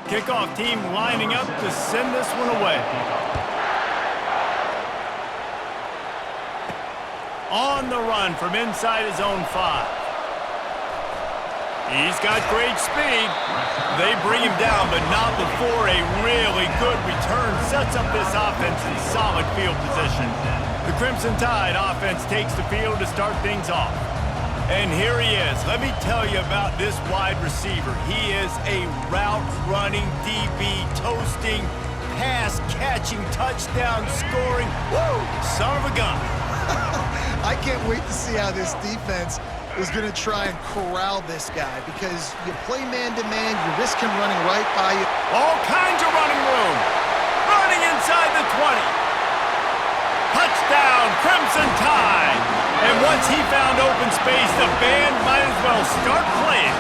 Kickoff team lining up to send this one away. On the run from inside his own 5. He's got great speed. They bring him down, but not before a really good return sets up this offense in solid field position. The Crimson Tide offense takes the field to start things off. And here he is. Let me tell you about this wide receiver. He is a route-running DB, toasting, pass-catching, touchdown-scoring, woo, son of a gun. I can't wait to see how this defense is going to try and corral this guy, because you play man-to-man, you risk him running right by you. All kinds of running room. Running inside the 20. Touchdown, Crimson Tide. And once he found open space, the band might as well start playing.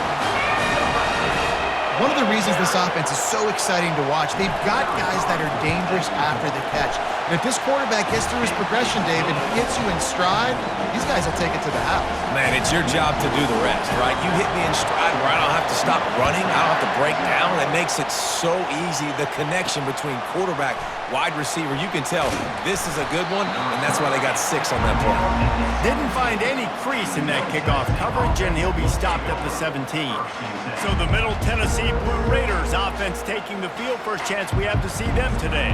One of the reasons this offense is so exciting to watch, they've got guys that are dangerous after the catch. And if this quarterback gets through his progression, David, hits you in stride, these guys will take it to the house. Man, it's your job to do the rest, right? You hit me in stride where I don't have to stop running, I don't have to break down. That makes it so easy. The connection between quarterback, wide receiver, you can tell this is a good one, and that's why they got 6 on that play. Didn't find any crease in that kickoff coverage, and he'll be stopped at the 17. So the Middle Tennessee Blue Raiders offense taking the field. First chance we have to see them today.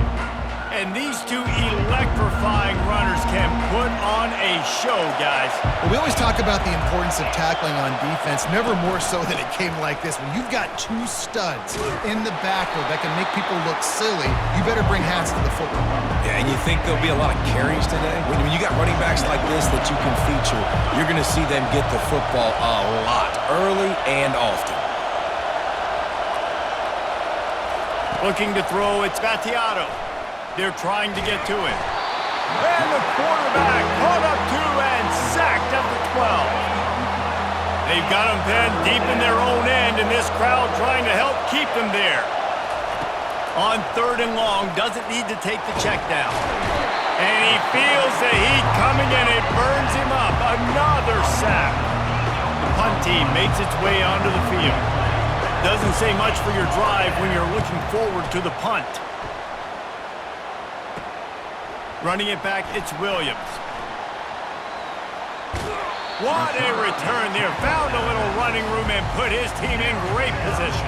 And these two electrifying runners can put on a show, guys. Well, we always talk about the importance of tackling on defense, never more so than it came like this. When you've got 2 studs in the backfield that can make people look silly, you better bring hats to the football. Yeah, and you think there'll be a lot of carries today? When you got running backs like this that you can feature, you're going to see them get the football a lot, early and often. Looking to throw, it's Gattiato. They're trying to get to it. And the quarterback caught up to and sacked at the 12. They've got him pinned deep in their own end, and this crowd trying to help keep them there. On 3rd and long, doesn't need to take the check down. And he feels the heat coming, and it burns him up. Another sack. The punt team makes its way onto the field. Doesn't say much for your drive when you're looking forward to the punt. Running it back, it's Williams. What a return there. Found a little running room and put his team in great position.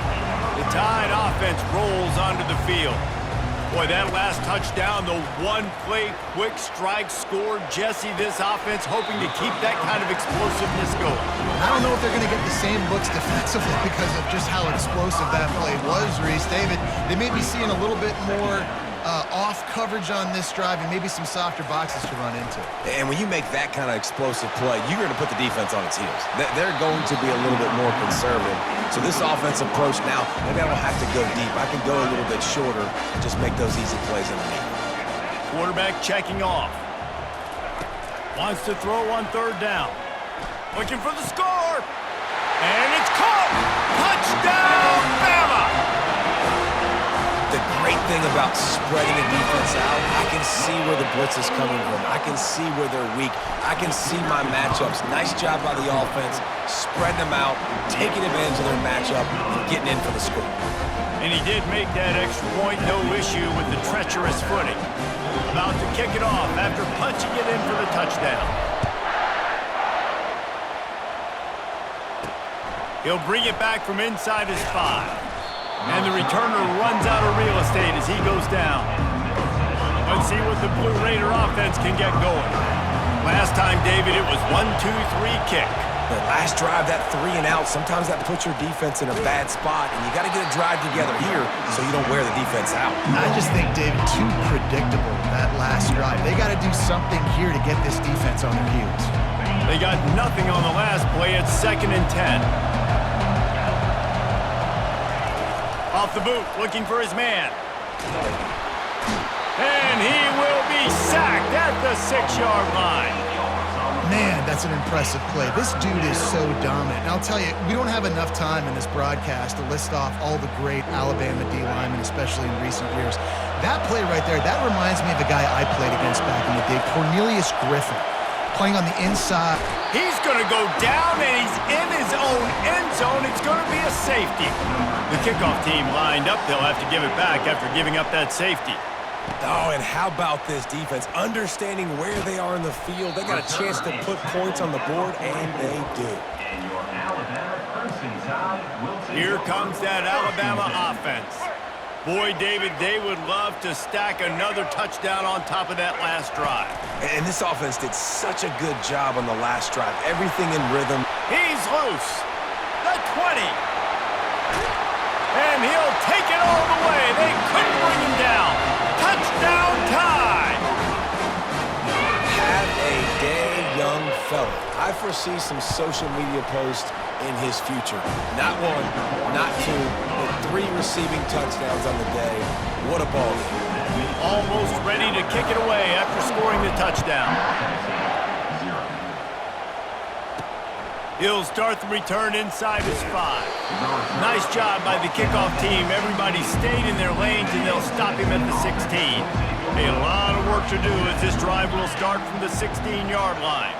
The Tide offense rolls onto the field. Boy, that last touchdown, the one-play quick strike score. Jesse, this offense hoping to keep that kind of explosiveness going. I don't know if they're going to get the same looks defensively because of just how explosive that play was, Reese. David, they may be seeing a little bit more off coverage on this drive and maybe some softer boxes to run into. And when you make that kind of explosive play, you're going to put the defense on its heels. They're going to be a little bit more conservative. So this offensive approach now, maybe I don't have to go deep. I can go a little bit shorter and just make those easy plays underneath. Quarterback checking off. Wants to throw on 3rd down. Looking for the score. And it's caught. Touchdown, Bama! The great thing about spreading a defense out, I can see where the blitz is coming from. I can see where they're weak. I can see my matchups. Nice job by the offense, spreading them out, taking advantage of their matchup, and getting in for the score. And he did make that extra point, no issue with the treacherous footing. About to kick it off after punching it in for the touchdown. He'll bring it back from inside his 5. And the returner runs out of real estate as he goes down. Let's see what the Blue Raider offense can get going. Last time, David, it was 1-2-3 kick. The last drive, that 3 and out, sometimes that puts your defense in a bad spot, and you got to get a drive together here so you don't wear the defense out. I just think, David, too predictable, that last drive. They got to do something here to get this defense on their heels. They got nothing on the last play. It's 2nd and 10. Off the boot, looking for his man. And he will be sacked at the 6-yard line. Man, that's an impressive play. This dude is so dominant. And I'll tell you, we don't have enough time in this broadcast to list off all the great Alabama D linemen, especially in recent years. That play right there, that reminds me of a guy I played against back in the day, Cornelius Griffin. playing on the inside. He's going to go down, and he's in his own end zone. It's going to be a safety. The kickoff team lined up. They'll have to give it back after giving up that safety. Oh, and how about this defense? Understanding where they are in the field. They got a chance to put points on the board, and they do. Here comes that Alabama offense. Boy, David, they would love to stack another touchdown on top of that last drive. And this offense did such a good job on the last drive. Everything in rhythm. He's loose. The 20. And he'll take it all the way. They couldn't bring him down. Touchdown time. Have a day, young fella. I foresee some social media posts in his future. Not one, not two, but 3 receiving touchdowns on the day. What a ball game. Almost ready to kick it away after scoring the touchdown. He'll start the return inside his 5. Nice job by the kickoff team. Everybody stayed in their lanes, and they'll stop him at the 16. A lot of work to do as this drive will start from the 16-yard line.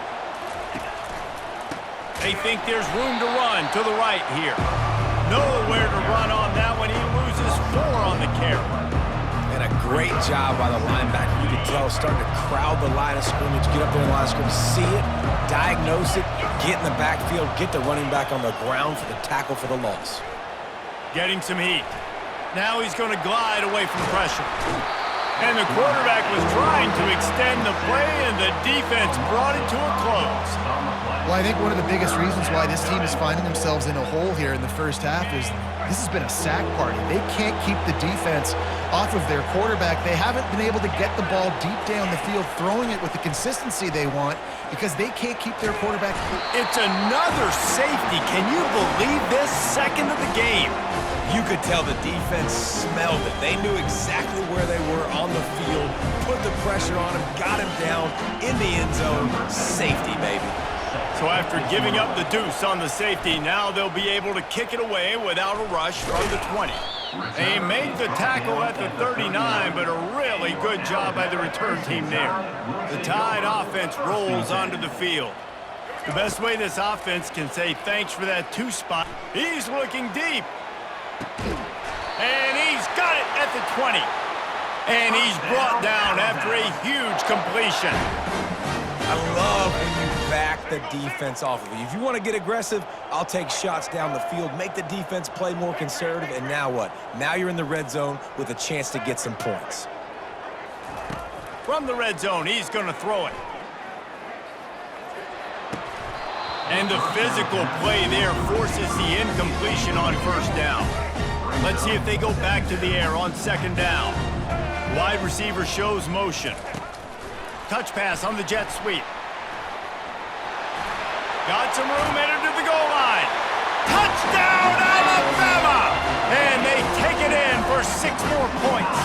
They think there's room to run to the right here. Nowhere to run on that one. He loses 4 on the carry. And a great job by the linebacker. You can tell, starting to crowd the line of scrimmage, get up there in the line of scrimmage, see it, diagnose it, get in the backfield, get the running back on the ground for the tackle for the loss. Getting some heat. Now he's going to glide away from pressure. And the quarterback was trying to extend the play, and the defense brought it to a close. Well, I think one of the biggest reasons why this team is finding themselves in a hole here in the first half is this has been a sack party. They can't keep the defense off of their quarterback. They haven't been able to get the ball deep down the field, throwing it with the consistency they want because they can't keep their quarterback. It's another safety. Can you believe this? Second of the game. You could tell the defense smelled it. They knew exactly where they were on the field, put the pressure on him, got him down in the end zone. Safety, baby. So after giving up the deuce on the safety, now they'll be able to kick it away without a rush from the 20. They made the tackle at the 39, but a really good job by the return team there. The Tide offense rolls onto the field. The best way this offense can say thanks for that 2 spot, he's looking deep. And he's got it at the 20. And he's brought down after a huge completion. I love when you back the defense off of you. If you want to get aggressive, I'll take shots down the field, make the defense play more conservative, and now what? Now you're in the red zone with a chance to get some points. From the red zone, he's going to throw it. And the physical play there forces the incompletion on first down. Let's see if they go back to the air on second down. Wide receiver shows motion. Touch pass on the jet sweep. Got some room, headed to the goal line. Touchdown, Alabama! And they take it in for 6 more points.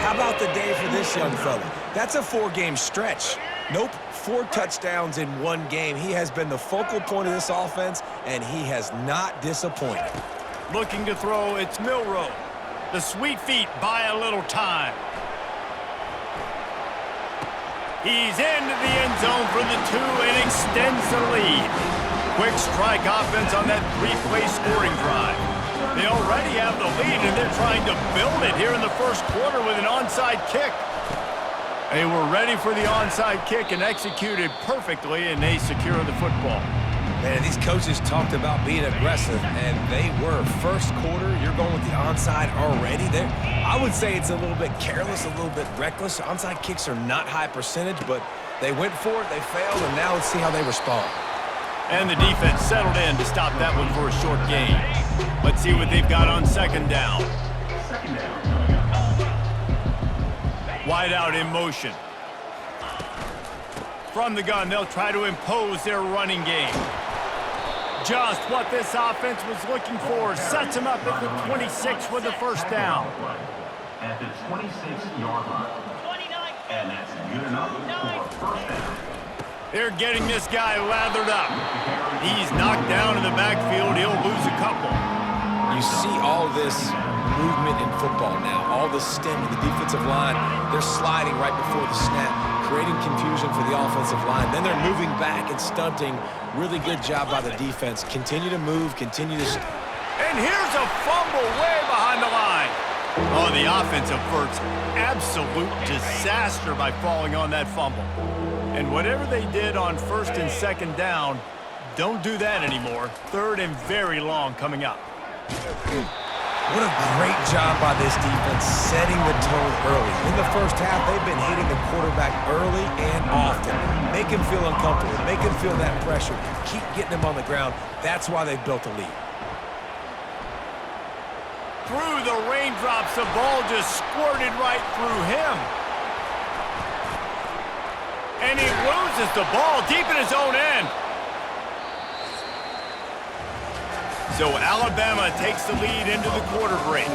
How about the day for this young fella? That's a 4-game stretch. Nope, 4 touchdowns in 1 game. He has been the focal point of this offense, and he has not disappointed. Looking to throw, it's Milroe. The sweet feet buy a little time. He's into the end zone for the 2 and extends the lead. Quick strike offense on that 3-play scoring drive. They already have the lead, and they're trying to build it here in the first quarter with an onside kick. They were ready for the onside kick and executed perfectly, and they secure the football. Man, these coaches talked about being aggressive, and they were. First quarter, you're going with the onside already. I would say it's a little bit careless, a little bit reckless. Onside kicks are not high percentage, but they went for it, they failed, and now let's see how they respond. And the defense settled in to stop that one for a short gain. Let's see what they've got on second down. Wide out in motion. From the gun, they'll try to impose their running game. Just what this offense was looking for. Sets him up at the 26 with the first down. At the 26-yard line. And that's good enough for a first down. They're getting this guy lathered up. He's knocked down in the backfield. He'll lose a couple. You see all this movement in football now. All the stem in the defensive line. They're sliding right before the snap. creating confusion for the offensive line. Then they're moving back and stunting. Really good job by the defense. Continue to move, continue to... And here's a fumble way behind the line. Oh, the offense averts absolute disaster by falling on that fumble. And whatever they did on first and second down, don't do that anymore. Third and very long coming up. What a great job by this defense setting the tone early. In the first half, they've been hitting the quarterback early and often. Make him feel uncomfortable. Make him feel that pressure. Keep getting him on the ground. That's why they've built a lead. Through the raindrops, the ball just squirted right through him. And he loses the ball deep in his own end. So Alabama takes the lead into the quarter break.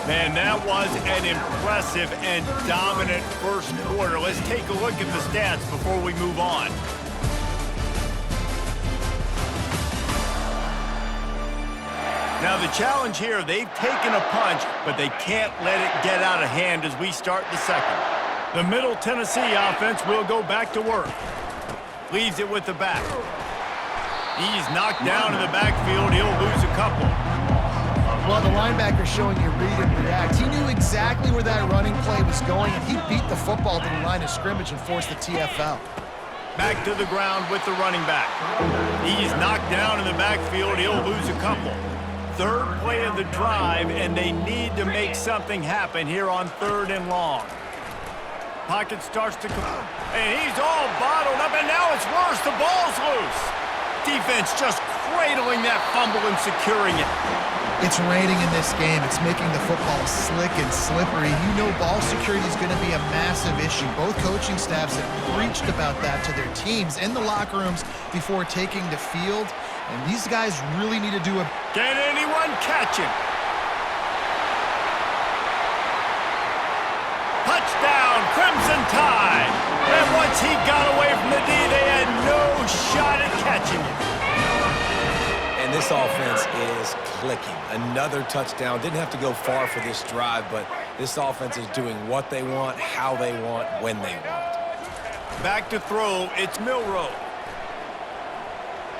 Man, that was an impressive and dominant first quarter. Let's take a look at the stats before we move on. Now the challenge here, they've taken a punch, but they can't let it get out of hand as we start the second. The Middle Tennessee offense will go back to work. Leaves it with the back. He's knocked down in the backfield. He'll lose a couple. Well, the linebacker's showing you read and react. He knew exactly where that running play was going, and he beat the football to the line of scrimmage and forced the TFL. Back to the ground with the running back. He's knocked down in the backfield. He'll lose a couple. Third play of the drive, and they need to make something happen here on third and long. Pocket starts to come, and he's all bottled up, and now it's worse. The ball's loose. Defense just cradling that fumble and securing it. It's raining in this game. It's making the football slick and slippery. You know ball security is going to be a massive issue. Both coaching staffs have preached about that to their teams in the locker rooms before taking the field. And these guys really need to do a... Can anyone catch him? Touchdown, Crimson Tide. And once he got away from the D, they had no shot at catching him. And this offense is clicking. Another touchdown. Didn't have to go far for this drive, but this offense is doing what they want, how they want, when they want. Back to throw, it's Milroe.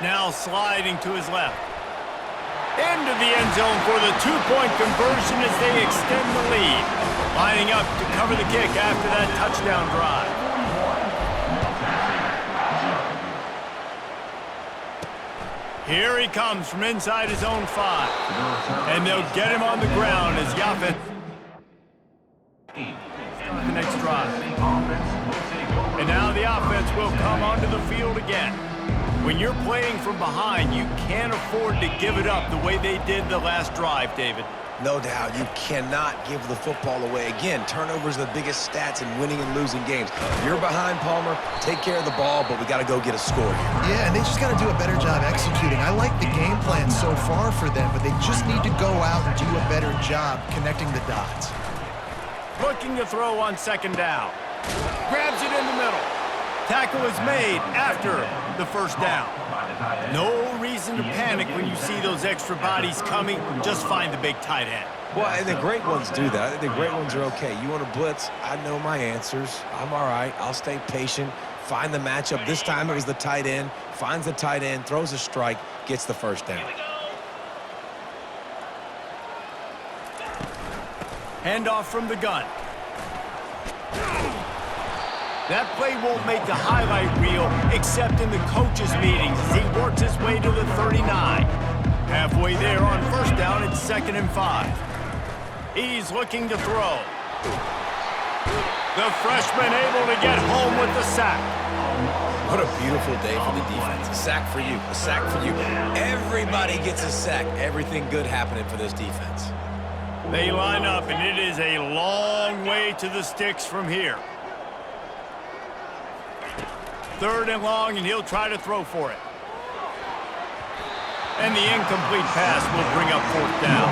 Now sliding to his left. Into the end zone for the two-point conversion as they extend the lead. Lining up to cover the kick after that touchdown drive. Here he comes from inside his own 5. And they'll get him on the ground as Yafet starts the next drive. And now the offense will come onto the field again. When you're playing from behind, you can't afford to give it up the way they did the last drive, David. No doubt, you cannot give the football away. Again, turnovers are the biggest stats in winning and losing games. You're behind, Palmer, take care of the ball, but we got to go get a score here. Yeah, and they just got to do a better job executing. I like the game plan so far for them, but they just need to go out and do a better job connecting the dots. Looking to throw on second down. Grabs it in the middle. Tackle is made after the first down. No reason to panic when you see those extra bodies coming. Just find the big tight end. Well, and the great ones do that. I think the great ones are okay. You want to blitz? I know my answers. I'm all right. I'll stay patient. Find the matchup. This time it was the tight end. Finds the tight end, throws a strike, gets the first down. Handoff from the gun. That play won't make the highlight reel except in the coaches' meetings as he works his way to the 39. Halfway there on first down, it's 2nd and 5. He's looking to throw. The freshman able to get home with the sack. What a beautiful day for the defense. A sack for you, a sack for you. Everybody gets a sack. Everything good happening for this defense. They line up, and it is a long way to the sticks from here. 3rd and long, and he'll try to throw for it. And the incomplete pass will bring up 4th down.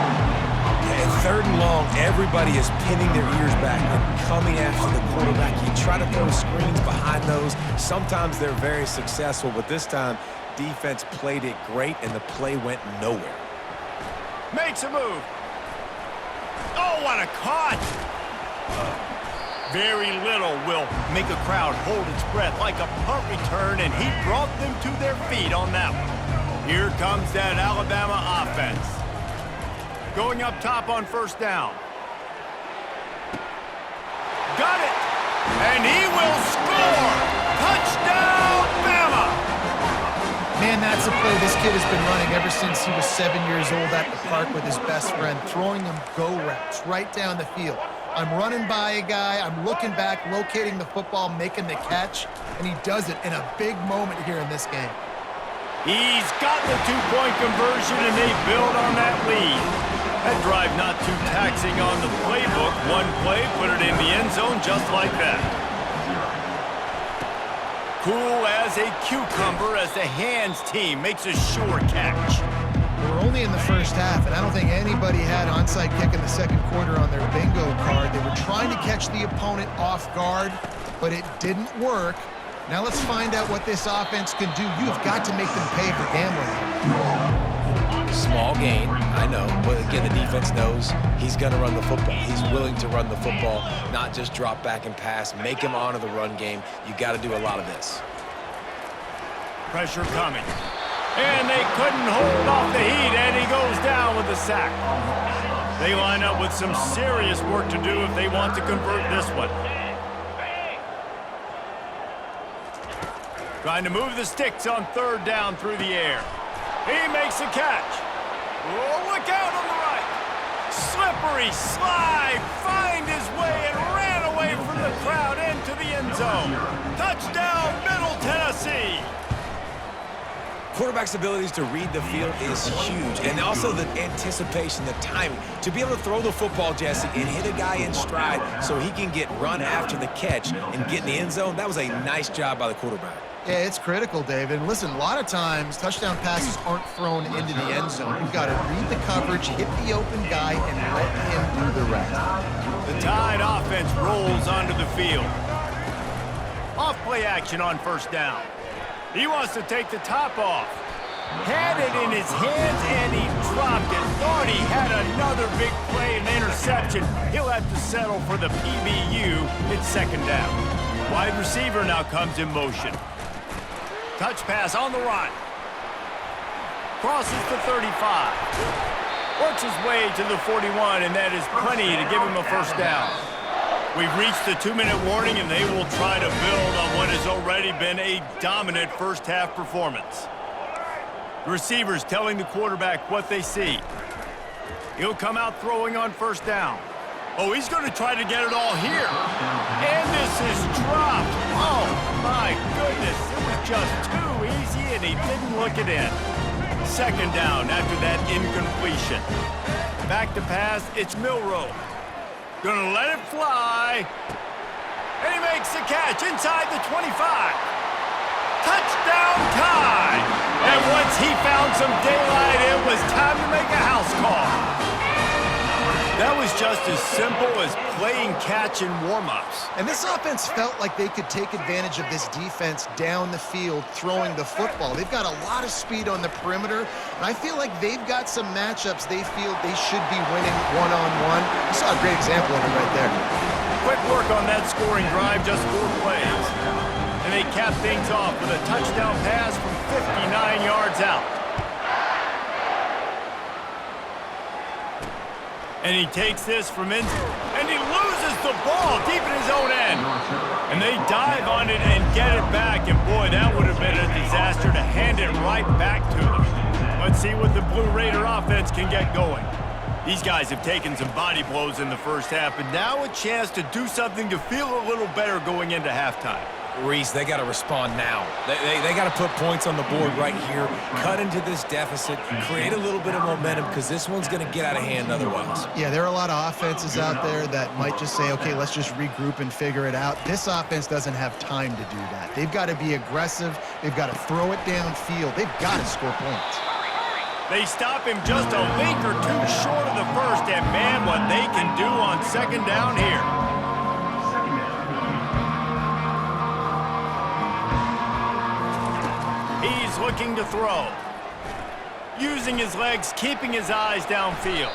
And 3rd and long, everybody is pinning their ears back and coming after the quarterback. You try to throw screens behind those. Sometimes they're very successful, but this time, defense played it great, and the play went nowhere. Makes a move. Oh, what a catch! Very little will make a crowd hold its breath like a punt return, and he brought them to their feet on that one. Here comes that Alabama offense. Going up top on first down. Got it! And he will score! Touchdown, Bama! Man, that's a play this kid has been running ever since he was 7 years old at the park with his best friend, throwing them go routes right down the field. I'm running by a guy, I'm looking back, locating the football, making the catch, and he does it in a big moment here in this game. He's got the two-point conversion, and they build on that lead. That drive not too taxing on the playbook. One play, put it in the end zone just like that. Cool as a cucumber as the Hands team makes a sure catch. We're only in the first half, and I don't think anybody had onside kick in the second quarter on their bingo card. They were trying to catch the opponent off guard, but it didn't work. Now let's find out what this offense can do. You've got to make them pay for gambling. Small gain, I know, but again, the defense knows he's going to run the football. He's willing to run the football, not just drop back and pass, make him honor the run game. You got to do a lot of this. Pressure coming. And they couldn't hold off the heat, and he goes down with a sack. They line up with some serious work to do if they want to convert this one. Trying to move the sticks on third down through the air. He makes a catch. Oh, look out on the right. Slippery slide, find his way and ran away from the crowd into the end zone. Touchdown, Middle Tennessee. Quarterback's abilities to read the field is huge, and also the anticipation, the timing. To be able to throw the football, Jesse, and hit a guy in stride so he can get run after the catch and get in the end zone, that was a nice job by the quarterback. Yeah, it's critical, David. Listen, a lot of times touchdown passes aren't thrown into the end zone. You've got to read the coverage, hit the open guy, and let him do the rest. The Tide offense rolls onto the field. Off-play action on first down. He wants to take the top off. Had it in his hands, and he dropped it. Thought he had another big play and interception. He'll have to settle for the PBU. It's second down. Wide receiver now comes in motion. Touch pass on the run. Crosses the 35. Works his way to the 41, and that is plenty to give him a first down. We've reached the 2-minute warning, and they will try to build on what has already been a dominant first-half performance. The receivers telling the quarterback what they see. He'll come out throwing on first down. Oh, he's going to try to get it all here. And this is dropped. Oh, my goodness. It was just too easy, and he didn't look it in. Second down after that incompletion. Back to pass, it's Milroe. Gonna let it fly. And he makes the catch inside the 25. Touchdown Tide! And once he found some daylight, it was time to make a house call. That was just as simple as playing catch in warm-ups. And this offense felt like they could take advantage of this defense down the field throwing the football. They've got a lot of speed on the perimeter, and I feel like they've got some matchups they feel they should be winning one-on-one. You saw a great example of it right there. Quick work on that scoring drive, just 4 plays. And they cap things off with a touchdown pass from 59 yards out. And he takes this from in, and he loses the ball deep in his own end. And they dive on it and get it back, and boy, that would have been a disaster to hand it right back to them. Let's see what the Blue Raider offense can get going. These guys have taken some body blows in the first half, but now a chance to do something to feel a little better going into halftime. Reese, they got to respond now. They got to put points on the board right here, cut into this deficit, create a little bit of momentum, because this one's going to get out of hand otherwise. Yeah, there are a lot of offenses out there that might just say, okay, let's just regroup and figure it out. This offense doesn't have time to do that. They've got to be aggressive. They've got to throw it downfield. They've got to score points. They stop him just a link or two short of the first, and man, what they can do on second down here. He's looking to throw. Using his legs, keeping his eyes downfield.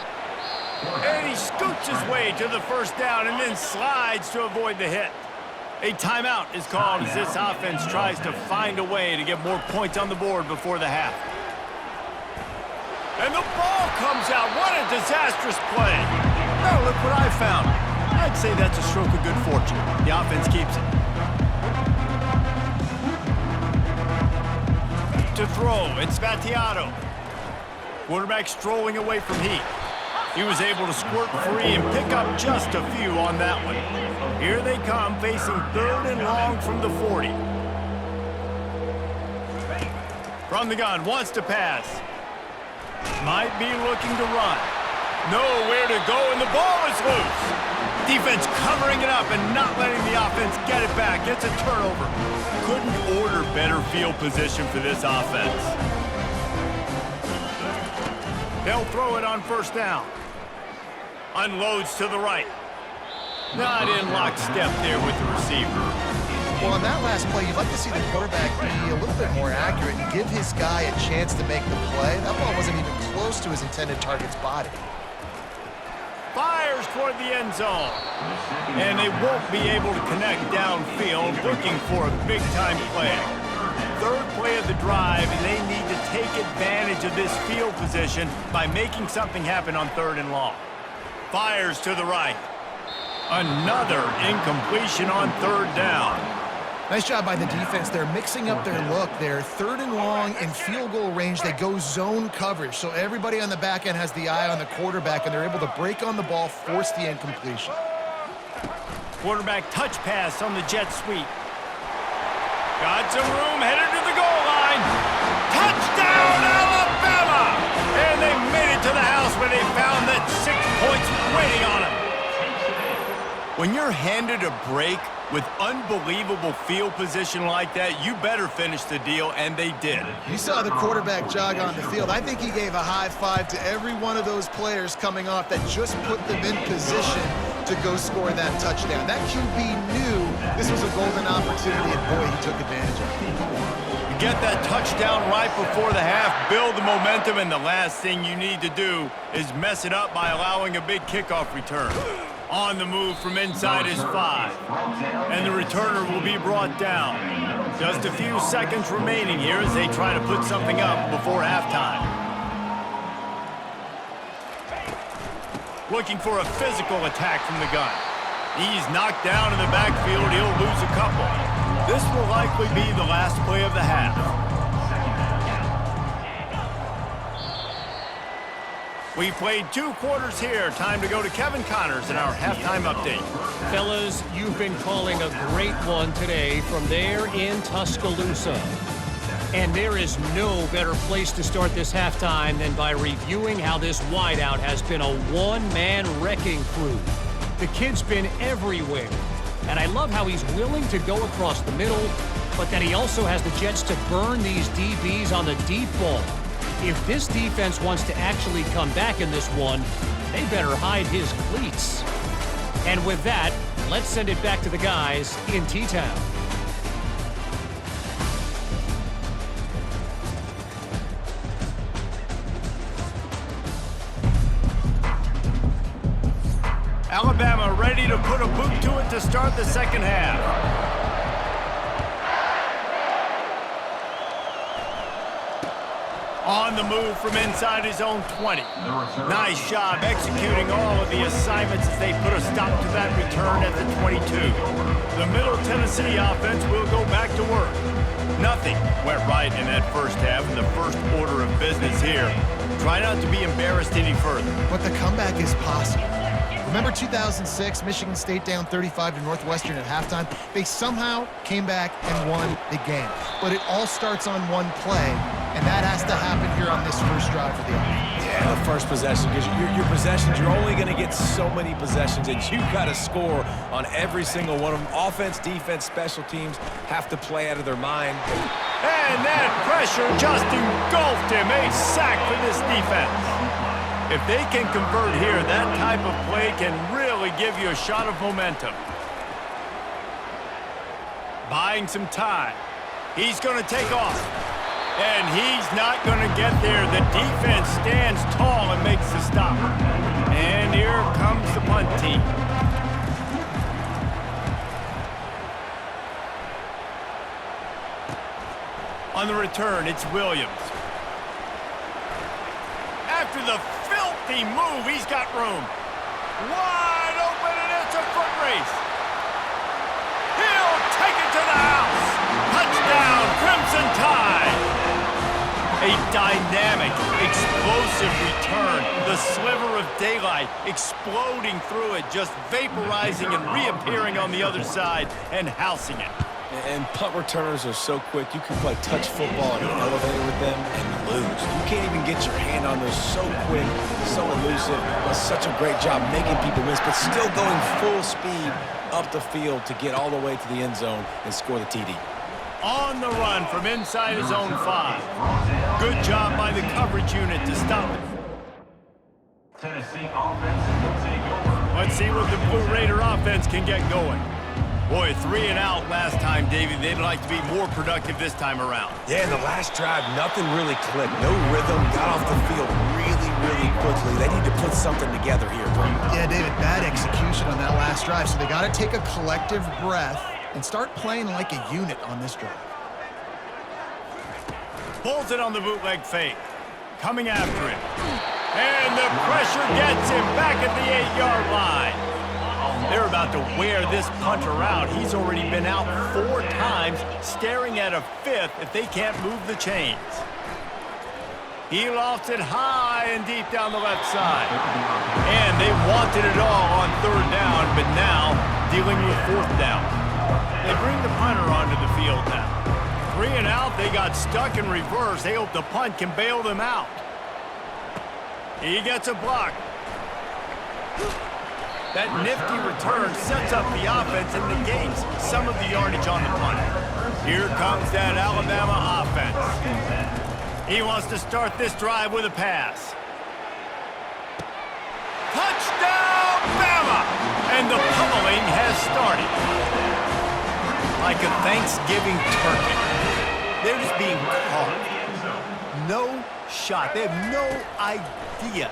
And he scoots his way to the first down and then slides to avoid the hit. A timeout is called as this offense tries to find a way to get more points on the board before the half. And the ball comes out. What a disastrous play. Now look what I found. I'd say that's a stroke of good fortune. The offense keeps it. To throw, it's Vattiato. Quarterback strolling away from Heath. He was able to squirt free and pick up just a few on that one. Here they come, facing 3rd and long from the 40. From the gun, wants to pass. Might be looking to run. Nowhere to go, and the ball is loose. Defense covering it up and not letting the offense get it back. It's a turnover. Couldn't order better field position for this offense. They'll throw it on first down. Unloads to the right. Not in lockstep there with the receiver. Well, on that last play, you'd like to see the quarterback be a little bit more accurate and give his guy a chance to make the play. That ball wasn't even close to his intended target's body. Fires toward the end zone. And they won't be able to connect downfield, looking for a big-time play. 3rd play of the drive, and they need to take advantage of this field position by making something happen on 3rd and long. Fires to the right. Another incompletion on 3rd down. Nice job by the defense. They're mixing up their look. They're 3rd and long in field goal range. They go zone coverage, so everybody on the back end has the eye on the quarterback, and they're able to break on the ball, force the incompletion. Quarterback touch pass on the jet sweep. Got some room, headed to the goal line. Touchdown, Alabama! And they made it to the house where they found that 6 points waiting on them. When you're handed a break with unbelievable field position like that, you better finish the deal, and they did. You saw the quarterback jog on the field. I think he gave a high five to every one of those players coming off that just put them in position to go score that touchdown. That QB knew this was a golden opportunity, and boy, he took advantage of it. You get that touchdown right before the half, build the momentum, and the last thing you need to do is mess it up by allowing a big kickoff return. On the move from inside his 5. And the returner will be brought down. Just a few seconds remaining here as they try to put something up before halftime. Looking for a physical attack from the gun. He's knocked down in the backfield. He'll lose a couple. This will likely be the last play of the half. We've played 2 quarters here. Time to go to Kevin Connors in our halftime update. Fellas, you've been calling a great one today from there in Tuscaloosa. And there is no better place to start this halftime than by reviewing how this wideout has been a one-man wrecking crew. The kid's been everywhere. And I love how he's willing to go across the middle, but that he also has the jets to burn these DBs on the deep ball. If this defense wants to actually come back in this one, they better hide his cleats. And with that, let's send it back to the guys in T-Town. Alabama ready to put a boot to it to start the second half. On the move from inside his own 20. Nice job executing all of the assignments as they put a stop to that return at the 22. The Middle Tennessee offense will go back to work. Nothing went right in that first half, and the first order of business here. Try not to be embarrassed any further. But the comeback is possible. Remember 2006, Michigan State down 35 to Northwestern at halftime? They somehow came back and won the game. But it all starts on one play, and that has to happen here on this first drive for the offense. Yeah, the first possession, because your possessions, you're only going to get so many possessions, and you got to score on every single one of them. Offense, defense, special teams have to play out of their mind. And that pressure just engulfed him. A sack for this defense. If they can convert here, that type of play can really give you a shot of momentum. Buying some time. He's going to take off. And he's not going to get there. The defense stands tall and makes the stop. And And here comes the punt team. On the return, it's Williams. After the filthy move, he's got room. Wide open, and it's a foot race. He'll take it to the house. Touchdown, Crimson Tide. A dynamic, explosive return. The sliver of daylight exploding through it, just vaporizing and reappearing on the other side and housing it. And punt returners are so quick, you can play touch football in an elevator with them and lose. You can't even get your hand on those. So quick, so elusive. Does such a great job making people miss, but still going full speed up the field to get all the way to the end zone and score the TD. On the run from inside his own 5. Good job by the coverage unit to stop it. Tennessee offense will take over. Let's see what the Blue Raider offense can get going. Boy, 3 and out last time, Davey. They'd like to be more productive this time around. Yeah, in the last drive, nothing really clicked. No rhythm, got off the field really, really quickly. They need to put something together here, bro. Yeah, David, bad execution on that last drive, so they got to take a collective breath and start playing like a unit on this drive. Pulls it on the bootleg fake. Coming after him. And the pressure gets him back at the 8-yard line. They're about to wear this punter out. He's already been out 4 times, staring at a 5th if they can't move the chains. He lofts it high and deep down the left side. And they wanted it all on 3rd down, but now dealing with 4th down. They bring the punter onto the field now. 3 and out, they got stuck in reverse. They hope the punt can bail them out. He gets a block. That nifty return sets up the offense and negates some of the yardage on the punt. Here comes that Alabama offense. He wants to start this drive with a pass. Touchdown, Bama! And the pummeling has started. Like a Thanksgiving turkey. They're just being caught. No shot. They have no idea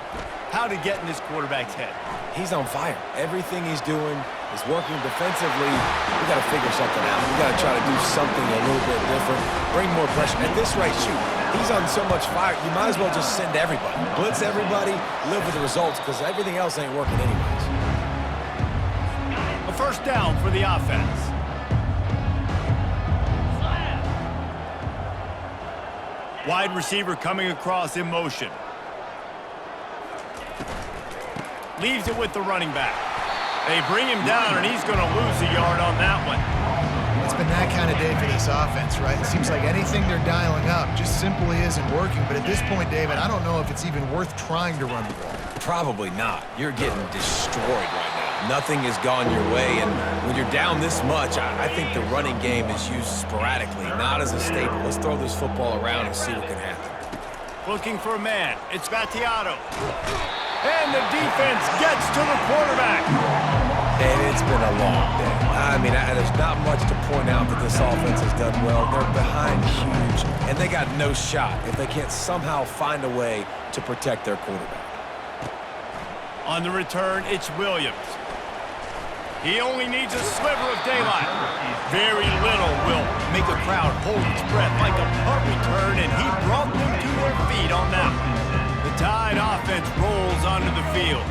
how to get in this quarterback's head. He's on fire. Everything he's doing is working defensively. We got to figure something out. We got to try to do something a little bit different. Bring more pressure. At this rate, shoot, he's on so much fire, you might as well just send everybody. Blitz everybody, live with the results, because everything else ain't working anyways. A 1st down for the offense. Wide receiver coming across in motion. Leaves it with the running back. They bring him down, and he's going to lose a yard on that one. It's been that kind of day for this offense, right? It seems like anything they're dialing up just simply isn't working. But at this point, David, I don't know if it's even worth trying to run the ball. Probably not. You're getting destroyed right now. Nothing has gone your way, and when you're down this much, I think the running game is used sporadically, not as a staple. Let's throw this football around and see what can happen. Looking for a man. It's Vattiato. And the defense gets to the quarterback. And it's been a long day. I mean, there's not much to point out that this offense has done well. They're behind huge, and they got no shot if they can't somehow find a way to protect their quarterback. On the return, it's Williams. He only needs a sliver of daylight. Very little will make a crowd hold its breath like a punt return, and he brought them to their feet on that one. The Tide offense rolls onto the field.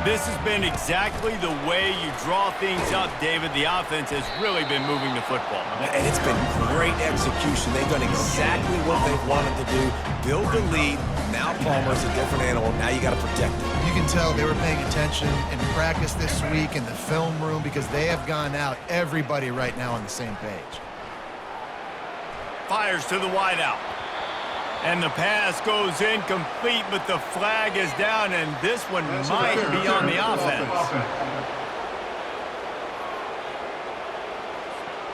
This has been exactly the way you draw things up, David. The offense has really been moving the football. And it's been great execution. They've done exactly what they've wanted to do. Build the lead. Now Palmer's a different animal. Now you got to protect him. You can tell they were paying attention in practice this week in the film room because they have gone out, everybody right now on the same page. Fires to the wideout. And the pass goes incomplete, but the flag is down, and this one might be on the offense.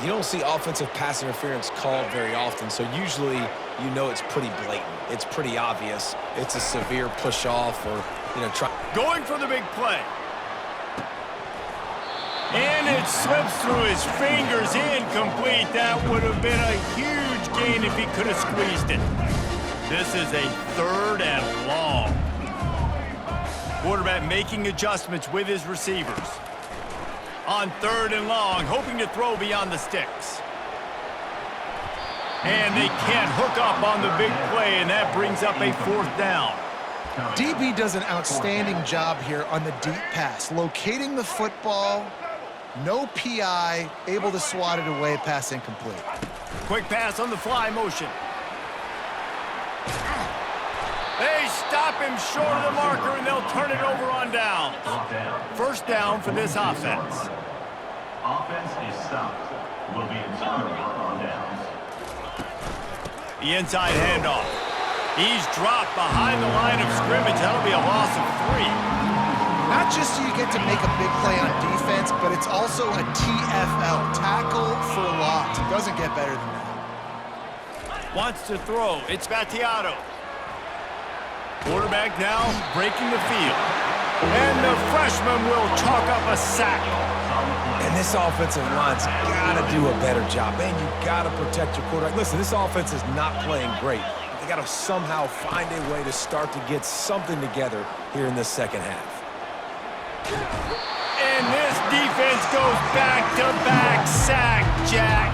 You don't see offensive pass interference called very often, so usually you know it's pretty blatant. It's pretty obvious. It's a severe push-off or, try. Going for the big play. And it slips through his fingers, incomplete. That would have been a huge gain if he could have squeezed it. This is a 3rd and long. Quarterback making adjustments with his receivers. On 3rd and long, hoping to throw beyond the sticks. And they can't hook up on the big play, and that brings up a 4th down. DB does an outstanding job here on the deep pass, locating the football, no PI, able to swat it away, pass incomplete. Quick pass on the fly motion. They stop him short of the marker, and they'll turn it over on downs. 1st down for this offense. Offense is stopped. Will be in turnover on downs. The inside handoff. He's dropped behind the line of scrimmage. That'll be a loss of 3. Not just so you get to make a big play on defense, but it's also a TFL, tackle for loss. It doesn't get better than that. Wants to throw. It's Battiato. Quarterback now breaking the field. And the freshman will chalk up a sack. And this offensive line's got to do a better job. Man, you got to protect your quarterback. Listen, this offense is not playing great. They got to somehow find a way to start to get something together here in this 2nd half. And this defense goes back-to-back sack, Jack.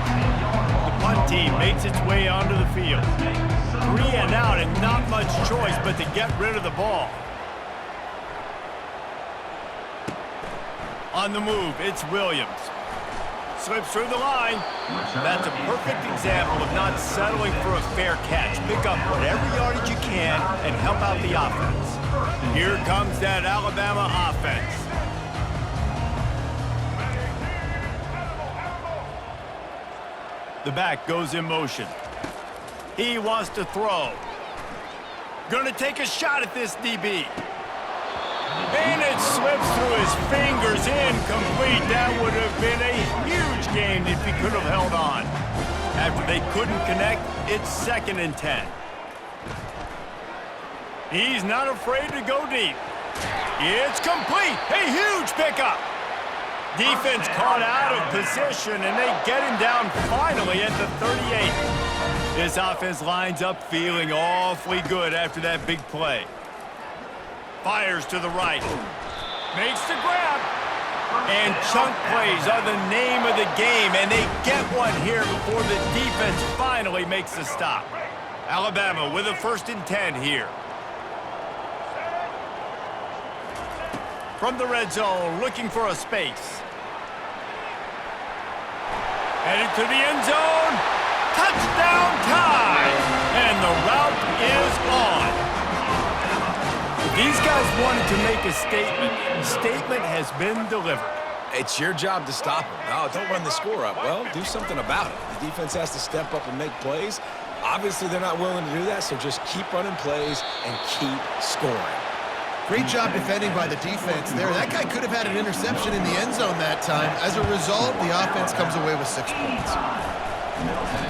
The punt team makes its way onto the field. 3 and out, and not much choice but to get rid of the ball. On the move, it's Williams. Slips through the line. That's a perfect example of not settling for a fair catch. Pick up whatever yardage you can and help out the offense. Here comes that Alabama offense. The back goes in motion. He wants to throw. Gonna take a shot at this DB. And it slips through his fingers, incomplete. That would have been a huge gain if he could have held on. After they couldn't connect, it's 2nd and 10. He's not afraid to go deep. It's complete. A huge pickup. Defense caught out of position, and they get him down finally at the 38. This offense lines up feeling awfully good after that big play. Fires to the right. Makes the grab. And chunk plays are the name of the game, and they get one here before the defense finally makes the stop. Alabama with a 1st and 10 here. From the red zone, looking for a space. Headed to the end zone. Touchdown time! And the route is on. These guys wanted to make a statement. The statement has been delivered. It's your job to stop them. No, don't run the score up. Well, do something about it. The defense has to step up and make plays. Obviously, they're not willing to do that, so just keep running plays and keep scoring. Great job defending by the defense there. That guy could have had an interception in the end zone that time. As a result, the offense comes away with 6 points.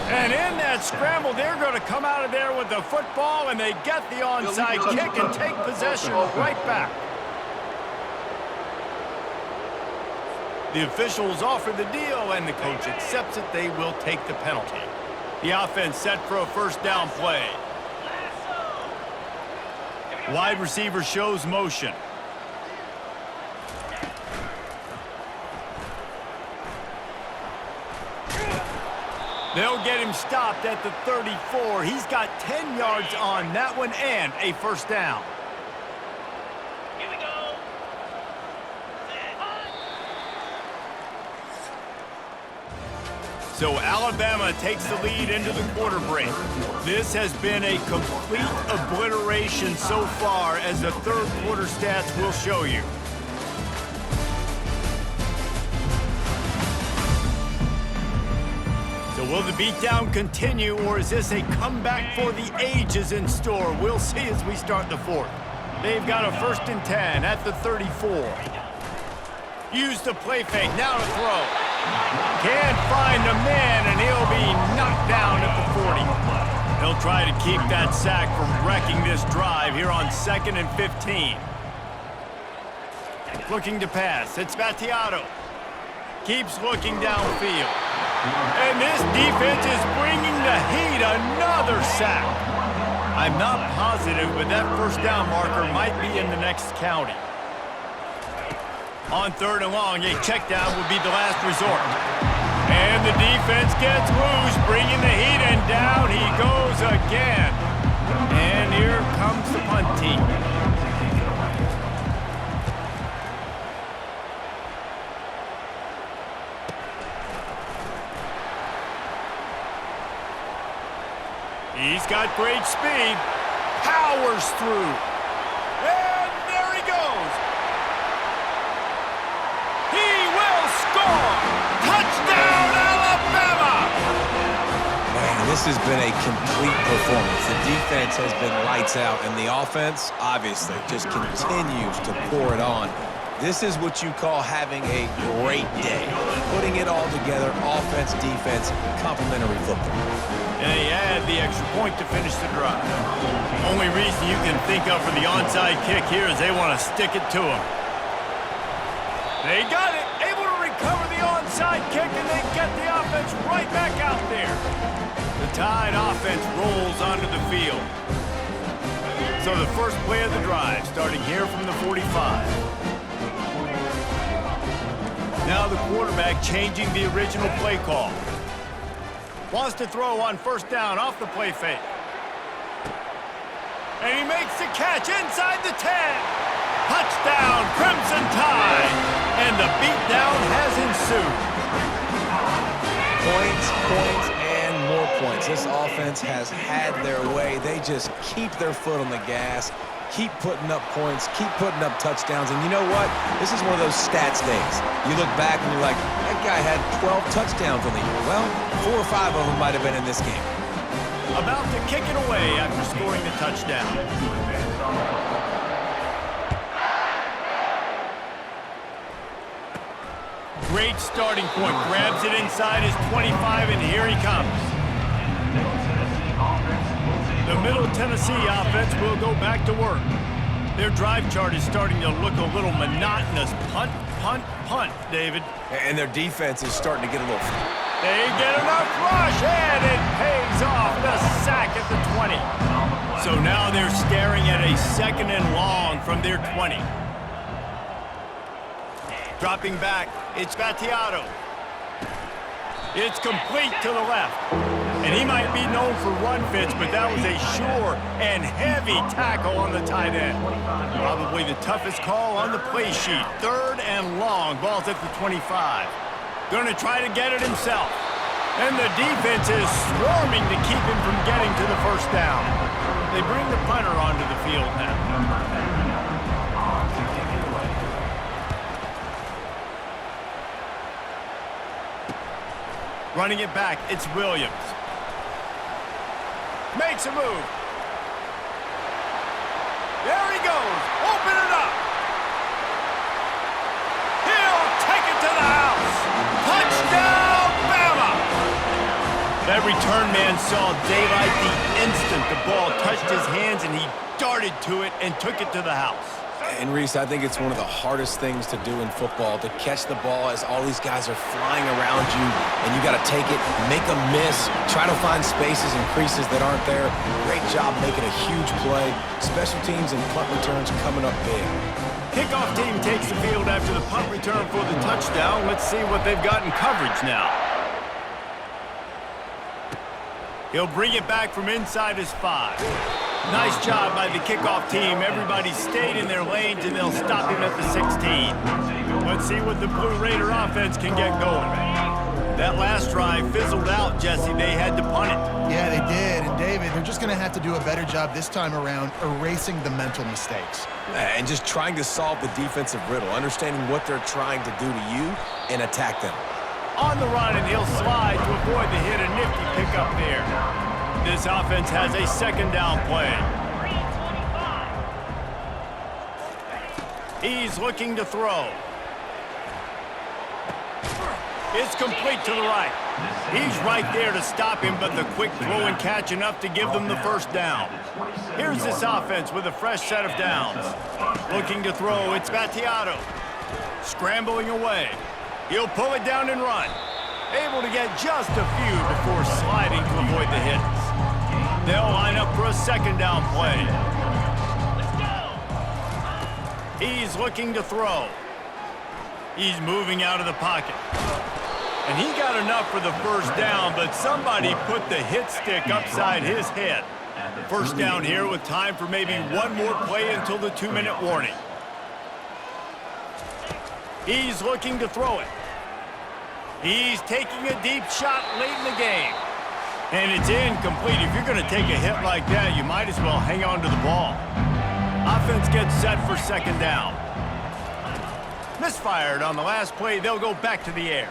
And in that scramble, they're going to come out of there with the football, and they get the onside kick and take possession right back. The officials offer the deal, and the coach accepts it. They will take the penalty. The offense set for a 1st down play. Wide receiver shows motion. They'll get him stopped at the 34. He's got 10 yards on that one and a 1st down. Here we go. So Alabama takes the lead into the quarter break. This has been a complete obliteration so far, as the 3rd quarter stats will show you. So will the beatdown continue, or is this a comeback for the ages in store? We'll see as we start the 4th. They've got a 1st and 10 at the 34. Use the play fake, now to throw. Can't find a man, and he'll be knocked down at the 40. He'll try to keep that sack from wrecking this drive here on 2nd and 15. Looking to pass, it's Battiato. Keeps looking downfield. And this defense is bringing the heat. Another sack. I'm not positive, but that 1st down marker might be in the next county. On 3rd and long, a check down would be the last resort. And the defense gets loose, bringing the heat, and down he goes again. And here comes the punt team. He's got great speed. Powers through. And there he goes. He will score. Touchdown, Alabama! Man, this has been a complete performance. The defense has been lights out, and the offense, obviously, just continues to pour it on. This is what you call having a great day. Putting it all together, offense, defense, complementary football. And he had the extra point to finish the drive. Only reason you can think of for the onside kick here is they want to stick it to him. They got it, able to recover the onside kick, and they get the offense right back out there. The Tide offense rolls onto the field. So the first play of the drive, starting here from the 45. Now the quarterback changing the original play call. Wants to throw on 1st down off the play fake. And he makes the catch inside the 10. Touchdown, Crimson Tide. And the beatdown has ensued. Points, and more points. This offense has had their way. They just keep their foot on the gas, keep putting up points, keep putting up touchdowns. And you know what? This is one of those stats days. You look back and you're like, that guy had 12 touchdowns on the year. Well, 4 or 5 of them might have been in this game. About to kick it away after scoring the touchdown. Great starting point. Grabs it inside his 25, and here he comes. The Middle Tennessee offense will go back to work. Their drive chart is starting to look a little monotonous. Punt, punt, punt, David. And their defense is starting to get a little... They get enough rush, and it pays off. The sack at the 20. So now they're staring at a 2nd and long from their 20. Dropping back, it's Vattiato. It's complete to the left. And he might be known for run fits, but that was a sure and heavy tackle on the tight end. Probably the toughest call on the play sheet. 3rd and long, ball's at the 25. Going to try to get it himself. And the defense is swarming to keep him from getting to the 1st down. They bring the punter onto the field now. Running it back, it's Williams. Makes a move. There he goes. Open it up. He'll take it to the house. Touchdown, Bama! That return man saw daylight the instant the ball touched his hands, and he darted to it and took it to the house. And Reese, I think it's one of the hardest things to do in football, to catch the ball as all these guys are flying around you, and you got to take it, make a miss, try to find spaces and creases that aren't there. Great job making a huge play. Special teams and punt returns coming up big. Kickoff team takes the field after the punt return for the touchdown. Let's see what they've got in coverage now. He'll bring it back from inside his 5. Nice job by the kickoff team. Everybody stayed in their lanes, and they'll stop him at the 16. Let's see what the Blue Raider offense can get going. That last drive fizzled out, Jesse. They had to punt it. Yeah, they did. And David, they're just going to have to do a better job this time around erasing the mental mistakes. And just trying to solve the defensive riddle, understanding what they're trying to do to you and attack them. On the run, and he'll slide to avoid the hit. A nifty pickup there. This offense has a 2nd down play. He's looking to throw. It's complete to the right. He's right there to stop him, but the quick throw and catch enough to give them the 1st down. Here's this offense with a fresh set of downs. Looking to throw, it's Vattiato. Scrambling away. He'll pull it down and run. Able to get just a few before sliding to avoid the hits. They'll line up for a 2nd down play. He's looking to throw. He's moving out of the pocket. And he got enough for the first down, but somebody put the hit stick upside his head. First down here with time for maybe one more play until the 2-minute warning. He's looking to throw it. He's taking a deep shot late in the game. And it's incomplete. If you're going to take a hit like that, you might as well hang on to the ball. Offense gets set for second down. Misfired on the last play. They'll go back to the air.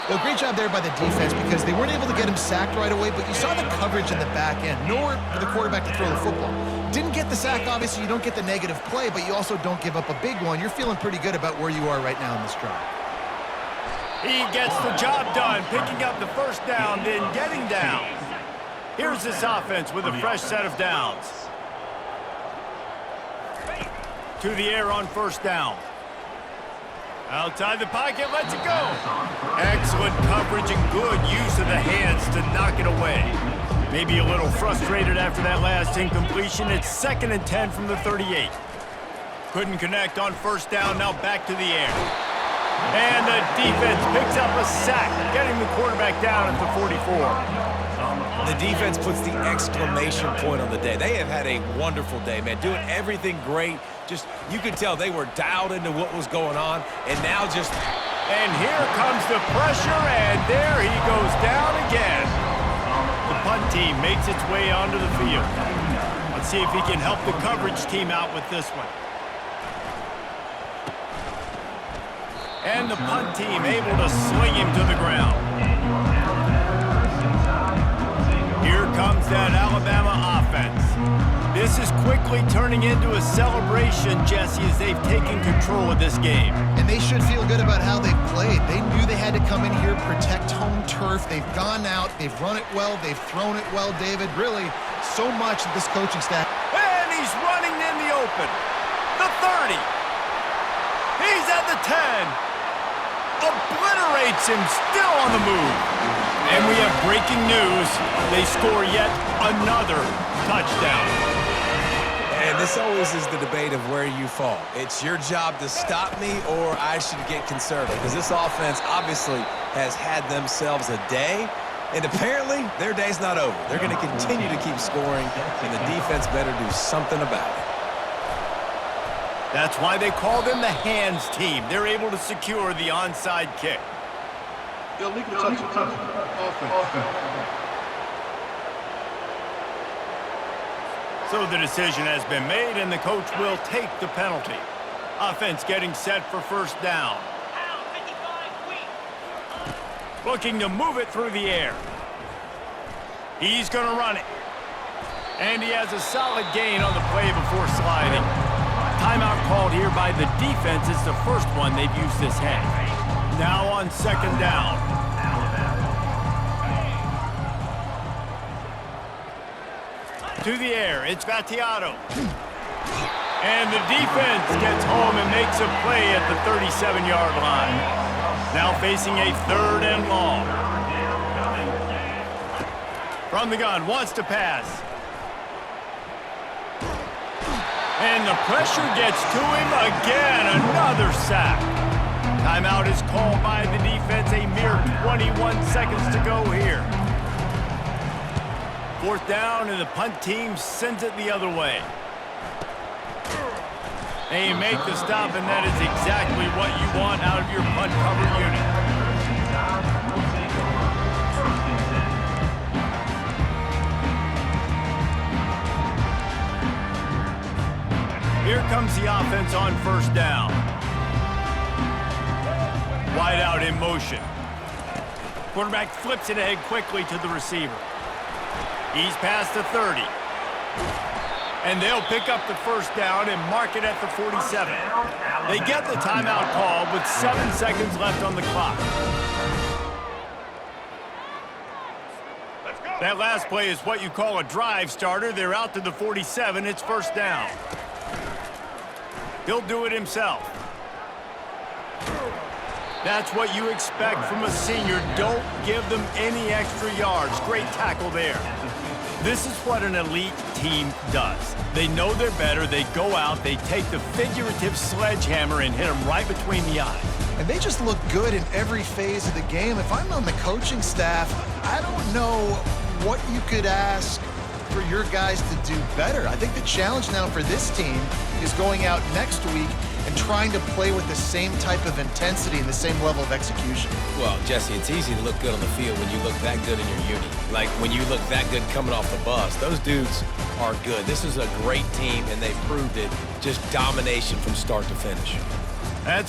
Well, great job there by the defense because they weren't able to get him sacked right away, but you saw the coverage in the back end. Nowhere for the quarterback to throw the football. Didn't get the sack, obviously. You don't get the negative play, but you also don't give up a big one. You're feeling pretty good about where you are right now in this drive. He gets the job done, picking up the first down, then getting down. Here's this offense with a fresh set of downs. To the air on first down. Outside the pocket, lets it go. Excellent coverage and good use of the hands to knock it away. Maybe a little frustrated after that last incompletion. It's 2nd and 10 from the 38. Couldn't connect on first down, now back to the air. And the defense picks up a sack, getting the quarterback down at the 44. The defense puts the exclamation point on the day. They have had a wonderful day, man. Doing everything great. Just, you could tell they were dialed into what was going on. And now just... And here comes the pressure, and there he goes down again. The punt team makes its way onto the field. Let's see if he can help the coverage team out with this one. And the punt team able to sling him to the ground. Here comes that Alabama offense. This is quickly turning into a celebration, Jesse, as they've taken control of this game. And they should feel good about how they've played. They knew they had to come in here, protect home turf. They've gone out, they've run it well, they've thrown it well, David. Really, so much of this coaching staff. And he's running in the open. The 30. He's at the 10. Obliterates him, still on the move. And we have breaking news. They score yet another touchdown. And this always is the debate of where you fall. It's your job to stop me or I should get conservative. Because this offense obviously has had themselves a day. And apparently, their day's not over. They're going to continue to keep scoring. And the defense better do something about it. That's why they call them the hands team. They're able to secure the onside kick. Illegal touch. Offense. So the decision has been made, and the coach will take the penalty. Offense getting set for first down. Looking to move it through the air. He's going to run it. And he has a solid gain on the play before sliding. Timeout called here by the defense. It's the first one they've used this half. Now on second down. To the air, it's Vattiato. And the defense gets home and makes a play at the 37-yard line. Now facing a 3rd and long. From the gun, wants to pass. And the pressure gets to him again, another sack. Timeout is called by the defense, a mere 21 seconds to go here. 4th down, and the punt team sends it the other way. They make the stop, and that is exactly what you want out of your punt cover unit. Here comes the offense on first down. Wide out in motion. Quarterback flips it ahead quickly to the receiver. He's past the 30. And they'll pick up the first down and mark it at the 47. They get the timeout called with 7 seconds left on the clock. That last play is what you call a drive starter. They're out to the 47. It's first down. He'll do it himself. That's what you expect from a senior. Don't give them any extra yards. Great tackle there. This is what an elite team does. They know they're better. They go out, they take the figurative sledgehammer and hit them right between the eyes. And they just look good in every phase of the game. If I'm on the coaching staff, I don't know what you could ask for your guys to do better. I think the challenge now for this team is going out next week and trying to play with the same type of intensity and the same level of execution. Well, Jesse, it's easy to look good on the field when you look that good in your uni. Like when you look that good coming off the bus. Those dudes are good. This is a great team, and they proved it. Just domination from start to finish. That's